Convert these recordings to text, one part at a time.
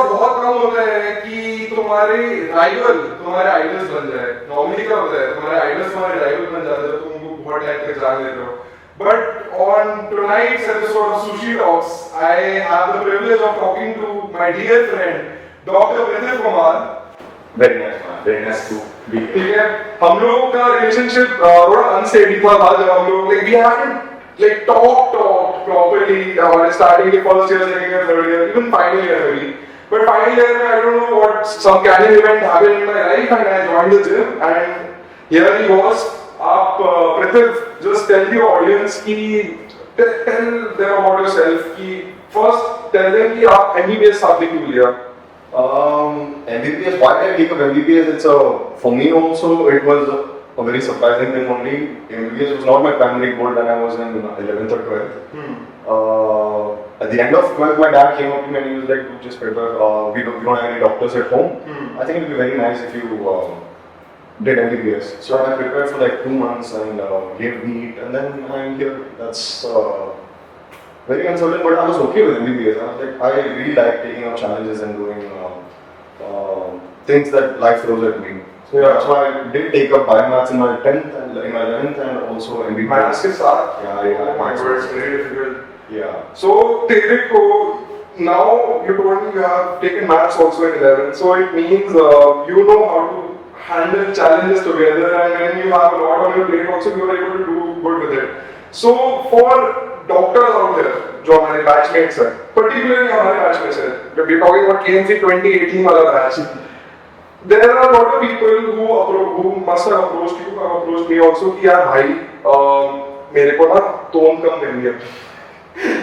बहुत कम होता है कि तुम्हारे राइवल तुम्हारे आइडल्स बन जाए. नॉर्मली क्या होता है, तुम्हारे आइडल्स तुम्हारे राइवल बन जाते हैं, तुम उनको बहुत टाइम तक जान लेते हो. But on tonight's episode of Sushi Talks, I have the privilege of talking to my dear friend, Dr. Prithiv Kumar. Very nice, man. Very nice to be here. ठीक है, हम लोगों का रिलेशनशिप थोड़ा अनस्टेडी था जब हम लोग like we haven't like talked properly starting the first year, second year, third year, even final year maybe. But final year, I don't know what some canyon event happened in my life, and I joined the gym, and here he was. आप Prithiv, just tell the audience कि tell them about yourself कि first tell them कि आप MBBS आपने क्यों लिया? MBBS, why did I take up MBBS? For me also, it was a very surprising thing only. MBBS was not my primary goal when I was in 11th or 12th. At the end of 12th, my dad came up to me and he was like, just prepare, we don't have any doctors at home. I think it would be very nice if you did MBBS. So I prepared for like 2 months and gave NEET, and then I'm here. That's very uncertain, but I was okay with MBBS. I really like taking up challenges and doing things that life throws at me. So yeah, so I did take up biomaths in my 10th and in my 11th, and also MBBS. Maths के साथ? Yeah, oh my god, it's very difficult. Yeah. So now you told me you have taken maths also in 11th, so it means you know how to handle challenges together, and when you have a lot on your plate also you are able to do good with it. So for doctors out there, जो हमारे batchmates हैं, particularly हमारे batchmates हैं, we're talking about KMC 2018 वाला batch. There are a lot of people who must have approached you, have approached me also कि यार भाई मेरे को ना टोन कम करनी है.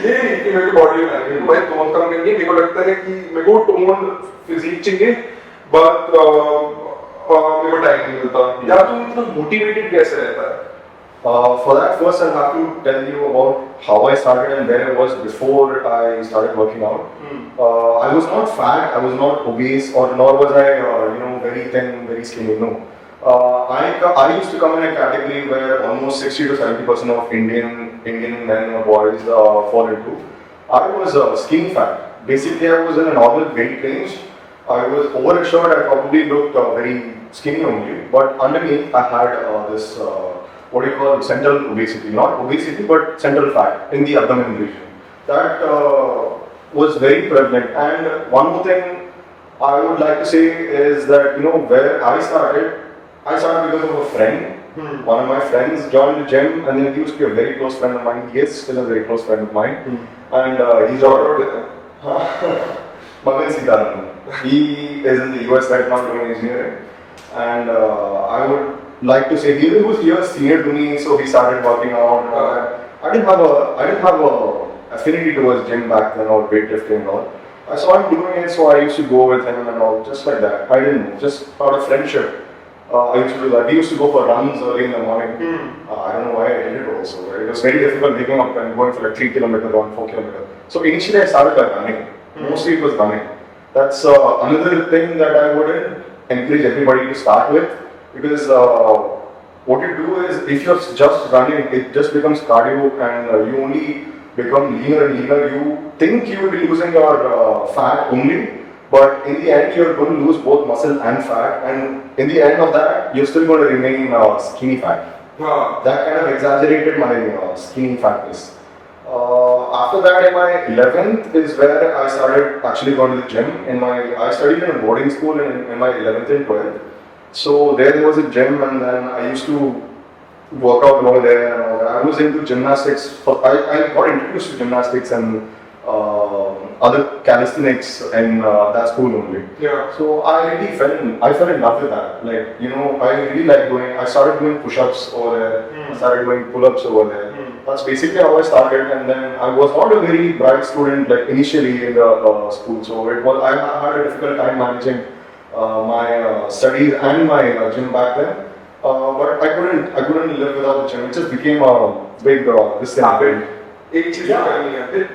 ये नहीं कि मेरे को बॉडी में लगे, भाई टोन कम करनी है. मेरे को लगता है कि मेरे को टोन फिजिक चाहिए, but मेरे को टाइम नहीं मिलता. यार तू इतना मोटिवेटेड कैसे रहता है? For that, first I'll have to tell you about how I started and where I was before I started working out. I was not fat, I was not obese, or nor was I, very thin, very skinny. No. I used to come in a category where almost 60 to 70% of Indian men or boys fall into. I was skinny fat. Basically, I was in a normal weight range. I was overassured. I probably looked very skinny only, but underneath I had this what do you call central obesity? Not obesity, but central fat in the abdomen region. That was very prevalent. And one more thing I would like to say is that where I started because of a friend. One of my friends joined the gym, and then he used to be a very close friend of mine. He is still a very close friend of mine, and he's He is in the US right now doing engineering, and I would like to say he was years senior to me, so he started working out. I didn't have a affinity towards gym back then or weightlifting and all. I saw him doing it, so I used to go with him and all, just like that. I didn't know, just out of friendship. I used to do that. We used to go for runs early in the morning. I don't know why I did it also. Right? It was very difficult waking up and going for like 3 kilometers or 4 kilometers. So initially I started by running. Mostly it was running. That's another thing that I wouldn't encourage everybody to start with, because what you do is, if you're just running, it just becomes cardio, and you only become leaner and leaner. You think you will be losing your fat only, but in the end you're going to lose both muscle and fat, and in the end of that you're still going to remain skinny fat. That kind of exaggerated my skinny fatness. After that, in my 11th is where I started actually going to the gym. I studied in a boarding school in my 11th and 12th. So there was a gym, and then I used to work out over there and all that. I was into gymnastics. I got introduced to gymnastics and other calisthenics in that school only. Yeah. So I really fell in love with that. Like, I really like I started doing push-ups over there. I started doing pull-ups over there. That's basically how I started, and then I was not a very bright student like initially in the school. So I had a difficult time managing my studies and my gym back then. But I couldn't live without the gym. It just became a big habit. एक चीज करनी है.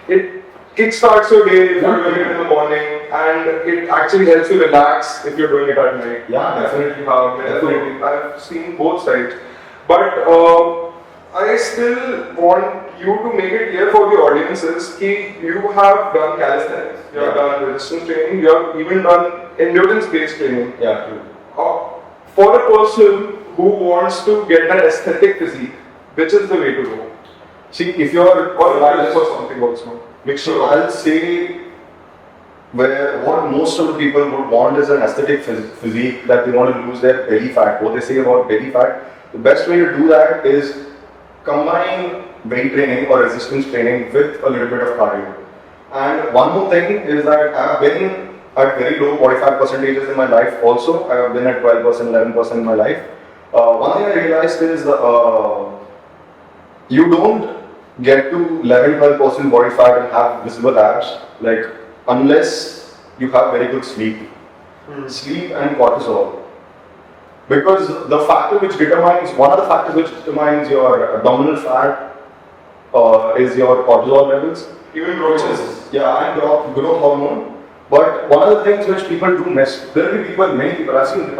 It kickstarts your day if you're doing it in the morning, and it actually helps you relax if you're doing it at night. Yeah, definitely. Definitely. I've seen both sides, but I still want you to make it clear for the audiences that you have done calisthenics, you have done resistance training, you have even done endurance-based training. Yeah, true. For a person who wants to get that aesthetic physique, which is the way to go? See, if you're Or wellness or something also. Mixture. I'll say what most of the people would want is an aesthetic physique, that they want to lose their belly fat. What they say about belly fat, the best way to do that is combine weight training or resistance training with a little bit of cardio. And one more thing is that I've been at very low body fat percentages in my life also. I've been at 12%, 11% in my life. One thing I realized is you don't get to 11-12% body fat and have visible abs unless you have very good sleep. Sleep and cortisol. Because one of the factors which determines your abdominal fat is your cortisol levels. Even growth. And growth hormone. But one of the things which people do miss, many people, I've seen a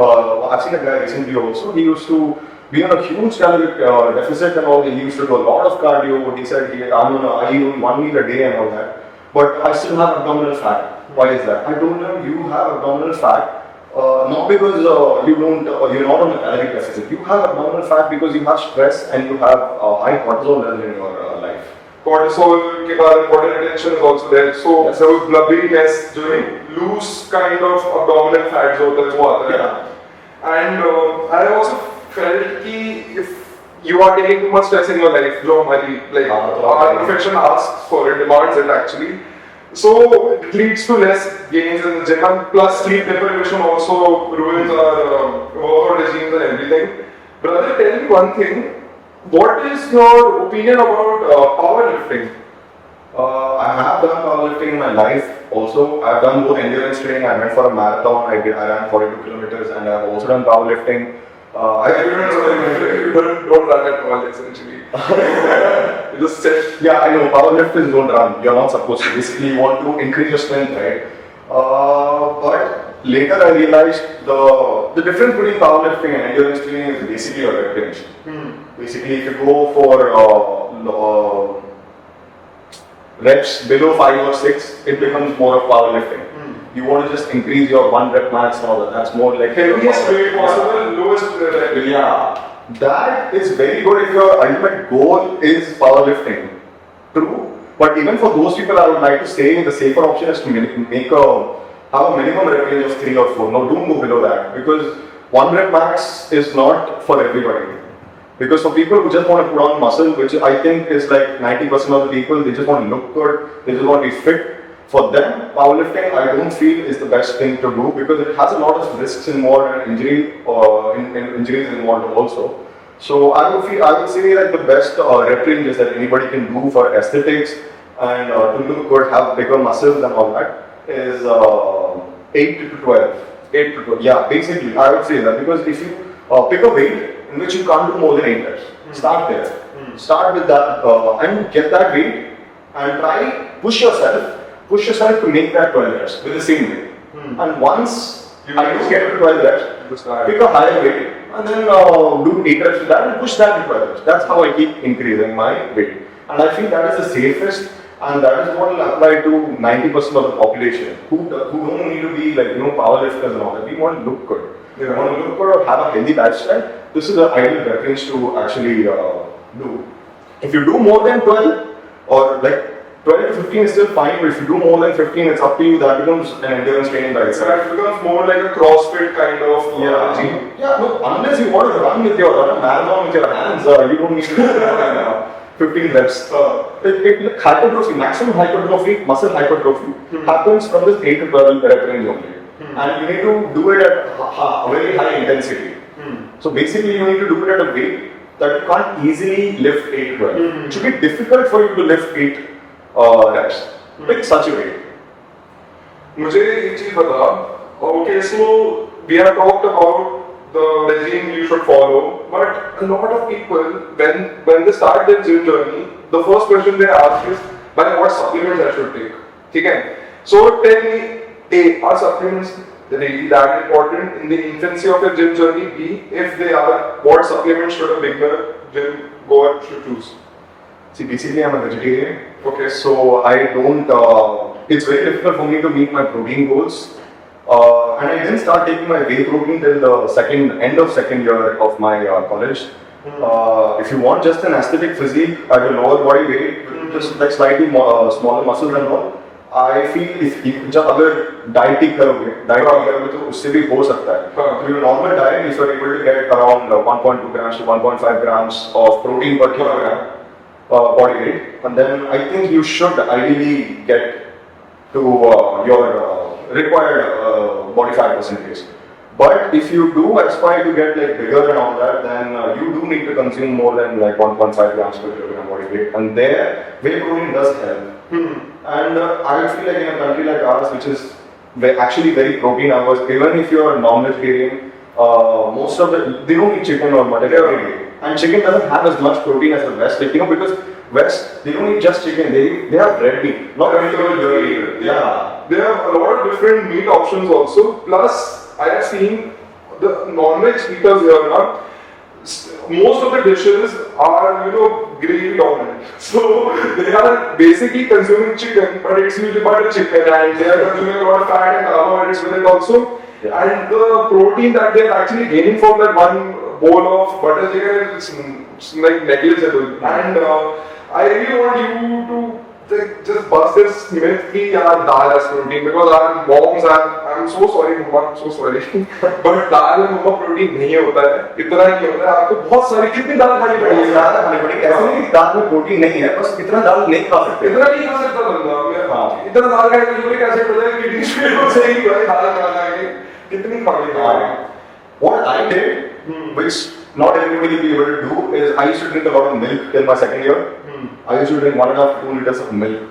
guy recently also, he used to be on a huge caloric deficit and all, he used to do a lot of cardio, he said, I eat 1 meal a day and all that, but I still have abdominal fat. Why is that? I told him, you have abdominal fat, not because you're not on a caloric deficit, you have abdominal fat because you have stress and you have high cortisol level in your life. Cortisol के बाद water retention is also there. So blubberiness, जो loose kind of abdominal fat जो होता है वो आता है. And I also felt कि if you are taking too much stress in your life, जो हमारी our profession asks for it, demands it actually. So it leads to less gains in the gym. And plus sleep deprivation also ruins our workout regimes and everything. Brother, tell me one thing. What is your opinion about powerlifting? I have done powerlifting in my life also. I've done both endurance training. I went for a marathon. I ran 42 kilometers and I've also done powerlifting. You don't run at all essentially. You just sit. Yeah, I know. Powerlifters don't run. You're not supposed to. Basically, you want to increase your strength, right? But later I realized the difference between powerlifting and endurance training is basically your repetition. Basically, if you go for reps below 5 or 6, it becomes more of powerlifting. You want to just increase your 1 rep max and all that. That's more like heaviest weight possible, lowest rep. Yeah, that is very good if your ultimate goal is powerlifting. True, but even for those people, I would like to say the safer option is to have a minimum rep range of 3 or 4. No, don't go below that because 1 rep max is not for everybody. Because for people who just want to put on muscle, which I think is like 90% of the people, they just want to look good, they just want to be fit. For them, powerlifting I don't feel is the best thing to do because it has a lot of risks involved and injuries involved also. So I would say that the best rep ranges that anybody can do for aesthetics and to look good, have bigger muscles and all that is 8 to 12. 8 to 12. Yeah, basically I would say that because if you pick a weight in which you can't do more than 8 reps, start there. Start with that and get that weight and push yourself to make that 12 reps with the same weight. And once you get to 12 reps, pick a higher weight and then do 8 reps with that and push that to 12 reps. That's how I keep increasing my weight. And I feel that is the safest and that is what will apply to 90% of the population who don't need to be powerlifters and all that. We want to look good. We want to look good or have a healthy lifestyle. This is the ideal rep range to actually do. If you do more than 12 or 12 to 15 is still fine, but if you do more than 15, it's up to you. That becomes an endurance training by itself. It becomes more like a CrossFit kind of regime. Yeah, no, unless you want to run a marathon with your hands, you don't need to do 15 reps. Hypertrophy, maximum hypertrophy, muscle hypertrophy happens from this 8 to 12 rep range only. And you need to do it at a very high intensity. So basically, you need to do it at a weight that you can't easily lift 8 to 12. It should be difficult for you to lift 8 reps. Pick such a weight. मुझे एक चीज बता. Okay, so we have talked about the regime you should follow, but a lot of people when they start their gym journey, the first question they ask is, "By what supplements I should take?" ठीक है? So tell me, are supplements really that important in the infancy of your gym journey? B, if they are, what supplements should a beginner gym goer should choose? See, basically I'm a vegetarian. Okay. So I don't, it's very difficult for me to meet my protein goals. And I didn't start taking my whey protein till the end of second year of my college. If you want just an aesthetic physique at a lower body weight, with just like slightly more, smaller muscles and all, I feel if you जब अगर dieting करोगे तो उससे भी हो सकता है. So your normal diet, if you are able to get around 1.2 grams to 1.5 grams of protein per kilogram body weight, and then I think you should ideally get to your required body fat percentage. But if you do aspire to get like bigger and all that, then you do need to consume more than like 1.5 grams per kilogram body weight, and there whey protein does help. And I feel like in a country like ours, which is actually very protein averse, even if you are non-vegetarian, most of they don't eat chicken or mutton every day, and chicken doesn't have as much protein as the West. Like, because West, they don't eat just chicken, they have red meat, not vegetable dairy. Yeah. They have a lot of different meat options also. Plus, I have seen the non-veg eaters here now. Most of the dishes are, gravy dominant. So they are basically consuming chicken, but it's usually butter chicken, and they are consuming a lot of fat and carbohydrates with it also. Yeah. And the protein that they are actually gaining from that one bowl of butter chicken is like negligible. And I really want you to just bust this myth कि यार दाल has protein, because our moms are, I'm so sorry mama, I'm so sorry, but दाल में मम्मा protein नहीं होता है, इतना ही होता है. आपको बहुत सारी कितनी दाल खानी पड़ेगी? दाल खानी पड़ेगी. ऐसे नहीं दाल में प्रोटीन नहीं है, बस इतना दाल नहीं खा सकते. इतना नहीं खा सकता बंदा. हाँ. इतना दाल खाए तो यूरिक एसिड हो जाएगा, किडनी फेल हो जाएगी भाई दाल खाना के. कितनी खानी? What I did, which not everybody will be able to do, is I used to drink a lot of milk till my second year. I used to drink 1.5 to 2 liters of milk.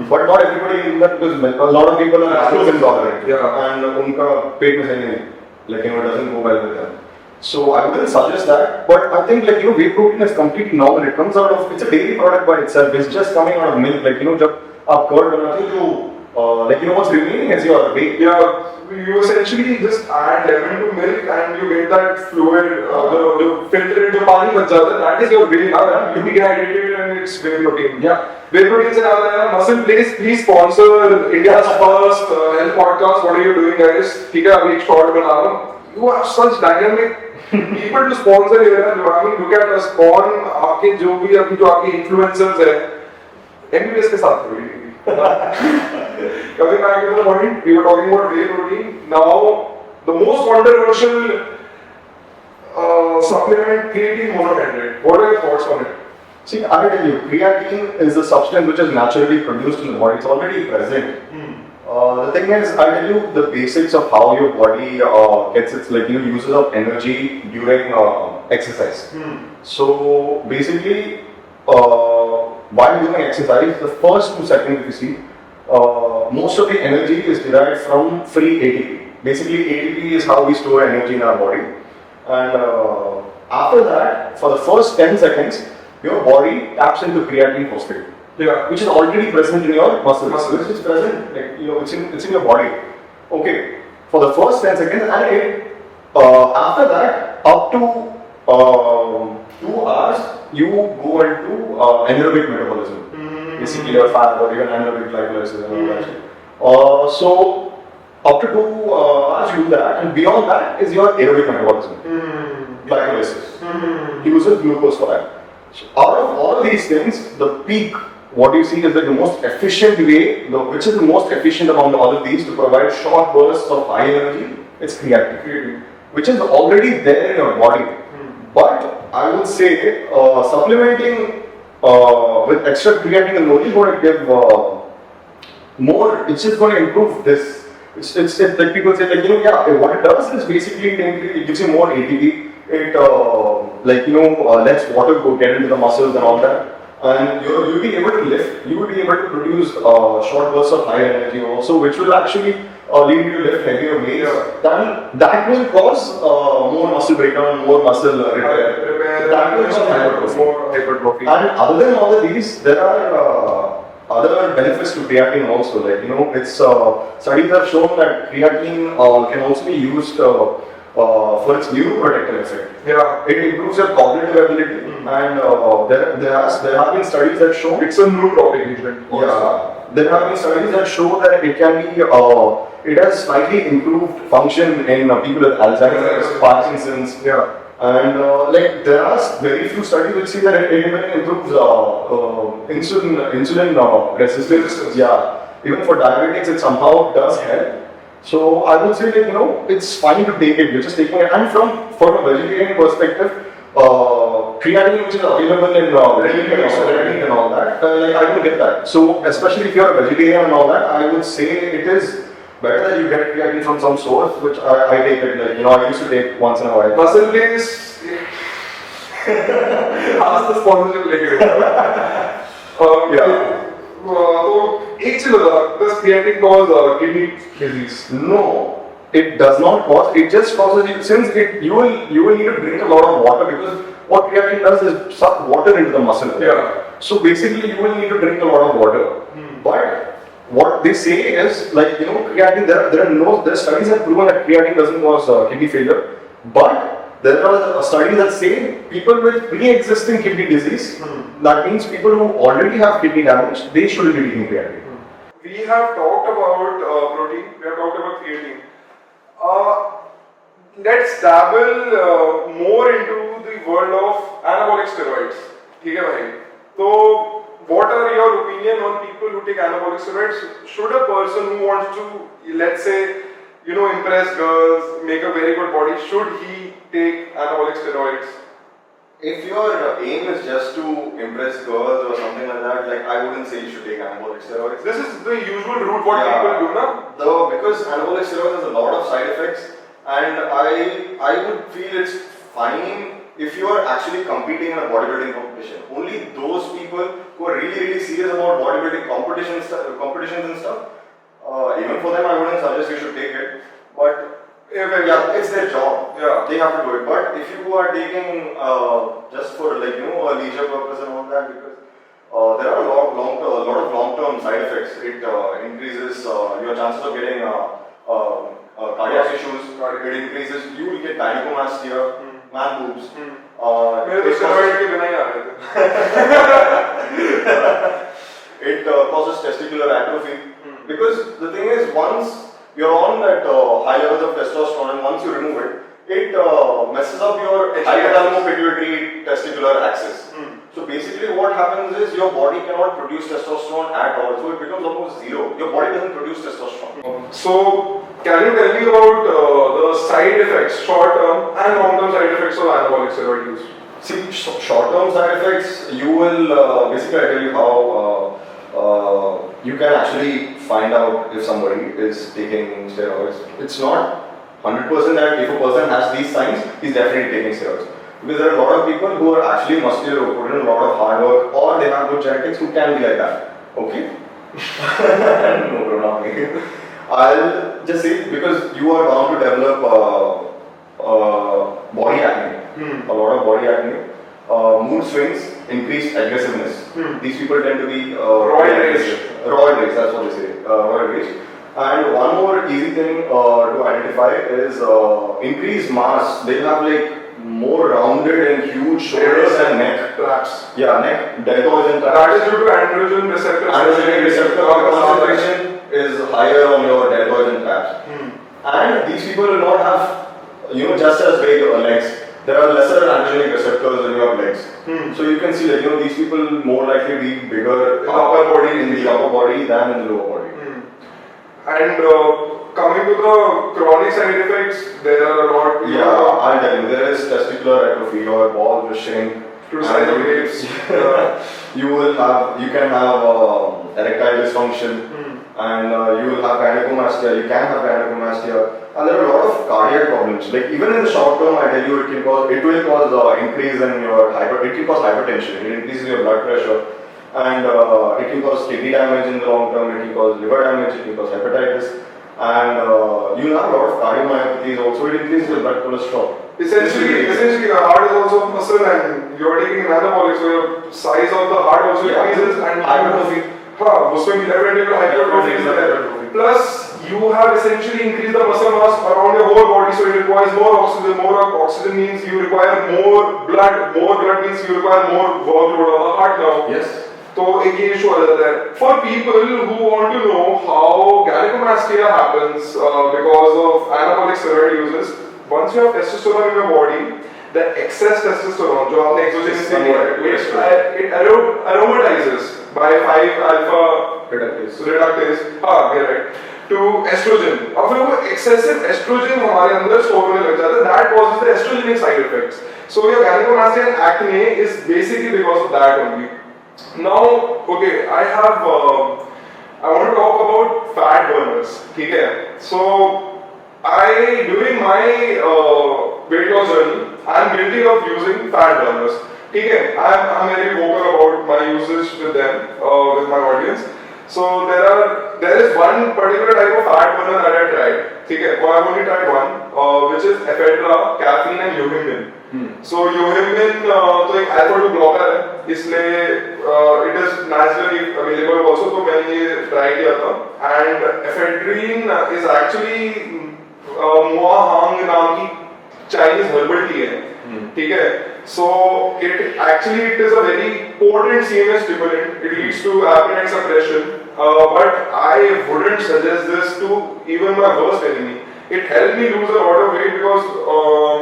But not everybody can do that, because a lot of people are lactose intolerant. Yeah. And उनका पेट में सही नहीं, like, it doesn't go well with them. So I wouldn't suggest that. But I think, like, whey protein is completely normal. It comes out of, it's a dairy product by itself. It's just coming out of milk. Like, जब आप curd बनाते हो तो like, what's remaining is your whey. Yeah. You essentially just add lemon to milk and you get that fluid, the filtered जो पानी बच जाता है, that is your whey. You be hydrated and it's whey protein. Yeah. Whey protein से आता है MuscleBlaze, please sponsor India's first health podcast. What are you doing, guys? ठीक है, अभी एक short बना रहा हूँ. You are such dynamic people to sponsor here. I mean, look at us. कौन आपके जो भी अभी जो आपके influencers हैं, MBBS के साथ करोगे. Coming back to the point, we were talking about whey protein. Now, the most controversial supplement, creatine monohydrate. What are your thoughts on it? See, I tell you, creatine is a substance which is naturally produced in the body. It's already present. The thing is, I tell you the basics of how your body gets its uses of energy during exercise. So basically, while doing exercise, the first 2 seconds if you see, most of the energy is derived from free ATP. Basically, ATP is how we store energy in our body. And after that, for the first 10 seconds, your body taps into creatine phosphate. Yeah, which is already present in your muscles. Which is present, it's in your body. Okay, for the first 10 seconds, and after that, up to 2 hours, you go into anaerobic metabolism. Basically, your fat or even anaerobic glycolysis and all that. So, up to 2 hours, you do that, and beyond that is your aerobic metabolism. Glycolysis. Uses glucose for that. So, out of all these things, the peak, what you see is that the most efficient way, which is the most efficient among all of these to provide short bursts of high energy, it's creatine, which is already there in your body. But I would say supplementing with extra creatine is only going to give more, it's just going to improve this. It's like people say, what it does is basically it gives you more ATP. It lets water get into the muscles and all that. And you'll be able to lift, you will be able to produce short bursts of high energy also, which will actually lead you to lift heavier weights. That will cause more muscle breakdown, more muscle repair. That will cause more hypertrophy. And other than all of these, there are other benefits to creatine also. It's studies have shown that creatine can also be used for its neuroprotective effect. Yeah. It improves your cognitive ability, and there have been studies that show It's a new topic, agent. yeah, there have been studies that show that it can be it has slightly improved function in people with Alzheimer's, Parkinson's. Yeah. And like there are very few studies which see that it even improves insulin resistance. Yeah, even for diabetics, it somehow does help. So I would say that it's fine to take it. You're just taking it, and from a vegetarian perspective, creatine which is available in ready and all that, like I don't get that. So especially if you're a vegetarian and all that, I would say it is better that you get creatine from some source, which I take it, like, I used to take once in a while. MuscleBlaze. Ask the sponsorship later. Yeah. So, एक चीज बता, does creatine cause kidney disease? No, it does not cause. It just causes you, since you will need to drink a lot of water, because what creatine does is suck water into the muscle. Yeah. So basically, you will need to drink a lot of water. But what they say is, like, creatine, there are studies that proven that creatine doesn't cause kidney failure, but there are studies that say people with pre-existing kidney disease, that means people who already have kidney damage, they shouldn't be taking creatine. We have talked about protein, we have talked about creatine. Let's dabble more into the world of anabolic steroids. ठीक है भाई? So, what are your opinion on people who take anabolic steroids? Should a person who wants to, let's say, impress girls, make a very good body, should he take anabolic steroids? If your aim is just to impress girls or something like that, like, I wouldn't say you should take anabolic steroids. This is the usual route what people do, na? Because anabolic steroids has a lot of side effects, and I would feel it's fine if you are actually competing in a bodybuilding competition. Only those people who are really, really serious about bodybuilding competitions and stuff, even for them I wouldn't suggest you should take it. But it's their job. Yeah. They have to do it. But if you are taking just for, like, a leisure purpose and all that, because there are a lot of long-term side effects. It increases your chances of getting cardiac issues. It increases. You will get gynecomastia. Man boobs. मेरे तो steroid के बिना ही आ रहे थे. It causes testicular atrophy, because the thing is, once you're on that high levels of testosterone, and once you remove it, it messes up your hypothalamo-pituitary testicular axis. So basically what happens is your body cannot produce testosterone at all, so it becomes almost zero. Your body doesn't produce testosterone. So, can you tell me about the side effects, short-term and long-term side effects of anabolic steroid use? See, short-term side effects, you will, basically I tell you how you can actually find out if somebody is taking steroids. It's not 100% that if a person has these signs, he's definitely taking steroids. Because there are a lot of people who are actually muscular, who put in a lot of hard work, or they have good genetics, who can be like that. Okay? No, bro, not me. I'll just say, because you are bound to develop body acne, a lot of body acne, mood swings, increased aggressiveness. These people tend to be roid rage. Roid rage, that's what they say. Roid rage. And one more easy thing to identify is increased mass. They have, like, more rounded and huge shoulders and neck. Traps. Yeah, neck, deltoids and traps. That is due to androgen receptor. Androgen receptor concentration is higher on your deltoids and traps. And these people will not have, just as big legs. There are lesser androgenic receptors when you have legs. So you can see that, these people more likely be bigger in the upper body than in the lower body. And coming to the chronic side effects, there are a lot. Yeah, I'll tell you, there is testicular atrophy, your balls will shrink. To the size of grapes. You can have erectile dysfunction, and you will have gynecomastia, you can have gynecomastia, and there are a lot of cardiac problems. Like, even in the short term, I tell you, it will cause increase in your it can cause hypertension, it increases your blood pressure, and it can cause kidney damage in the long term, it can cause liver damage, it can cause hepatitis, and you have a lot of cardiomyopathies also, it increases your blood cholesterol. Essentially, the heart is also a muscle, and you are taking an anabolic, so your size of the heart also increases, and hypertrophy. Hypertrophy is there. Plus, you have essentially increased the muscle mass around your whole body, so it requires more oxygen. More oxygen means you require more blood. More blood means you require more workload on the heart now. Yes. तो एक ये issue आ जाता है. For people who want to know how gynecomastia happens because of anabolic steroid uses, once you have testosterone in your body, the excess testosterone, जो आपने exogenous it aromatizes by 5 alpha reductase. हाँ, correct. To estrogen. अब फिर वो excessive estrogen हमारे अंदर store होने लग जाता है. That causes the estrogenic side effects. So your gynecomastia and acne is basically because of that only. Now, okay, I want to talk about fat burners. Okay, so during my weight loss journey, I'm guilty of using fat burners. Okay, I'm very vocal about my usage with them, with my audience. So there is one particular type of fat burner that I tried. Okay, well, I've only tried one, which is ephedra, caffeine, and yohimbine. So yohimbine तो एक alpha 2 blocker है, इसलिए it is naturally available also, तो मैंने ये try किया था. And ephedrine is actually मुआहांग नाम की Chinese herbal tea है, ठीक है? So it is a very potent CNS stimulant. It leads to appetite suppression, but I wouldn't suggest this to even my worst enemy. It helped me lose a lot of weight because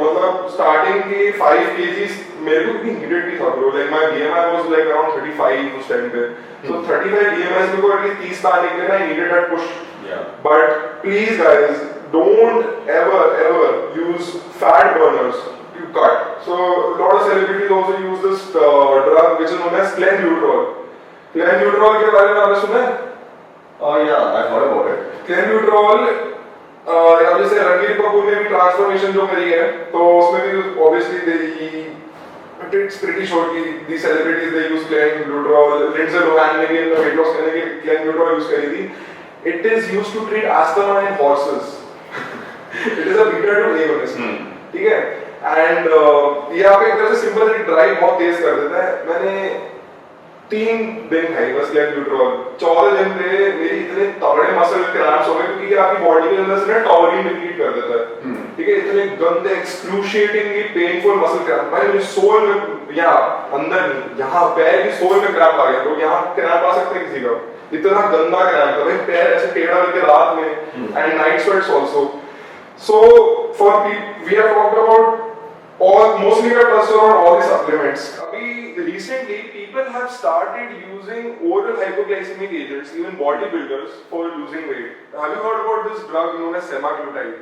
मतलब starting के 5 kgs मेरे को भी needed भी था bro. Like my BMI was like around 35 उस time पे. So 35 BMI मेरे को at least 30 पे आने के लिए I needed that push. Yeah. But please guys, don't ever use fat burners. You cut. So a lot of celebrities also use this drug which is known as clenbuterol. Clenbuterol के बारे में आपने सुना है? Yeah, I've heard about it. Clenbuterol अब जैसे रणबीर कपूर ने भी ट्रांसफॉर्मेशन जो करी है, तो उसमें भी obviously it's pretty sure कि these celebrities they use clenbuterol. Lindsay Lohan ने भी अपना weight loss करने के लिए clenbuterol use करी थी. It is used to treat asthma in horses. It is a beta 2 agonist. ठीक है? And ये आप एक तरह से सिंपल सी ड्राइव बहुत तेज कर देता है. मैंने 3 दिन खाई बस clenbuterol. 14 दिन पे मेरी इतने तगड़े मसल क्रैम्प्स हो गए क्योंकि आपकी बॉडी के अंदर से ना टॉरिन डिप्लीट कर देता है. ठीक है? इतने गंदे एक्सक्रूशिएटिंगली पेनफुल मसल क्रैम्प. भाई मेरे सोल में यहाँ अंदर नहीं, यहाँ पैर की सोल में क्रैम्प आ गया. तो यहाँ क्रैम्प आ सकता है किसी का. इतना गंदा क्रैम्प था भाई, पैर ऐसे टेढ़ा करके रात में. And night sweats also. So for we have talked about mostly we have touched on all the supplements. Recently, people have started using oral hypoglycemic agents, even bodybuilders, for losing weight. Have you heard about this drug known as semaglutide?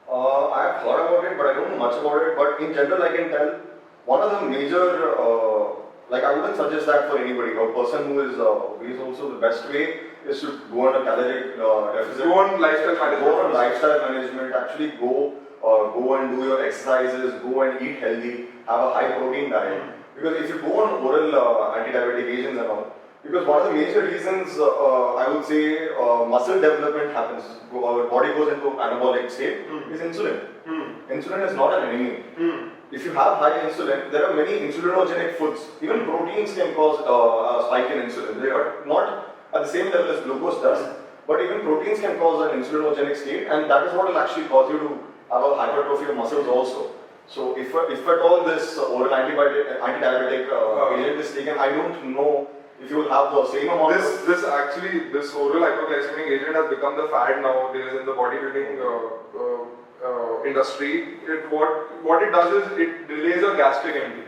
I've heard about it, but I don't know much about it. But in general, I can tell one of the major, I wouldn't suggest that for anybody. A person who is also the best way is to go on a caloric deficit. Go on lifestyle management. Go on lifestyle management. Actually, go and do your exercises. Go and eat healthy. Have a high protein diet. Because if you go on oral anti-diabetic agents and all, because one of the major reasons I would say muscle development happens, our body goes into anabolic state, is insulin. Insulin is not an enemy. If you have high insulin, there are many insulinogenic foods. Even proteins can cause a spike in insulin. They are not at the same level as glucose does, but even proteins can cause an insulinogenic state, and that is what will actually cause you to have a hypertrophy of muscles also. So if at all this oral anti-diabetic agent is taken, I don't know if you will have the same amount. This oral hypoglycemic agent has become the fad nowadays in the bodybuilding industry. What it does is it delays your gastric empty.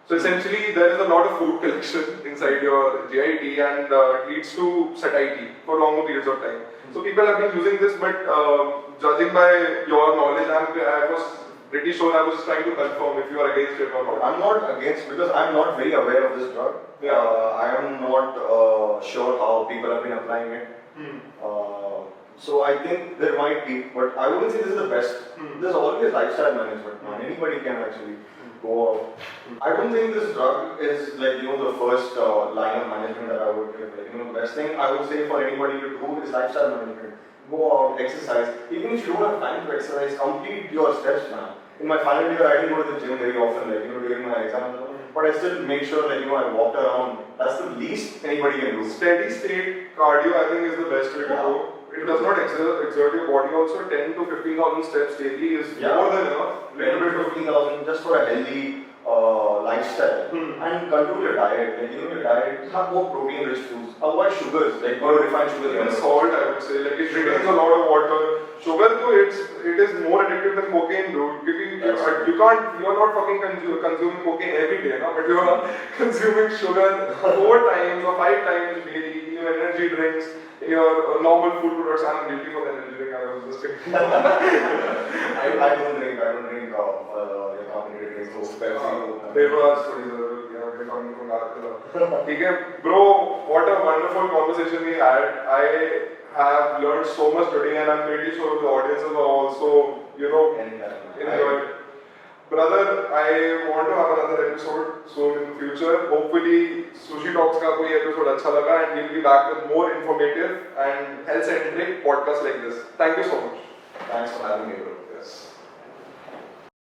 So essentially, there is a lot of food collection inside your GIT, and it leads to satiety for longer periods of time. So people have been using this, but judging by your knowledge, I was pretty sure. I was just trying to confirm if you are against it or not. I'm not against, because I'm not very aware of this drug. I am not sure how people have been applying it. So I think there might be, but I wouldn't say this is the best. There's always lifestyle management, man. Anybody can actually go out. I don't think this drug is the first line of management that I would give. The best thing I would say for anybody to do is lifestyle management. Go out, exercise. Even if you don't have time to exercise, complete your steps, man. In my final year, I didn't go to the gym very often, during my exams. But I still make sure I walked around. That's the least anybody can do. Steady state cardio, I think, is the best way to go. It does not exert your body also, 10 to 15,000 steps daily is more than enough. 10 to 15,000 just for a healthy lifestyle. And control your diet. Like, your diet, have more protein rich foods. Avoid sugars, like refined sugars. Even salt, I would say. Like, it retains a lot of water. Sugar too, it is more addictive than cocaine, dude. Because you're not fucking consuming cocaine every day, no? But you are consuming sugar 4 times or 5 times daily in your energy drinks, in your normal food products. I'm guilty for the energy drink, I was just thinking. I don't drink your carbonated drinks. Bro, what a wonderful conversation we had. I have learned so much today, and I'm pretty sure the audiences are also, enjoyed. Brother, I want to have another episode soon in the future. Hopefully, Sushi Talks ka koi episode acha laga, and we'll be back with more informative and health-centric podcasts like this. Thank you so much. Thanks for having me, bro.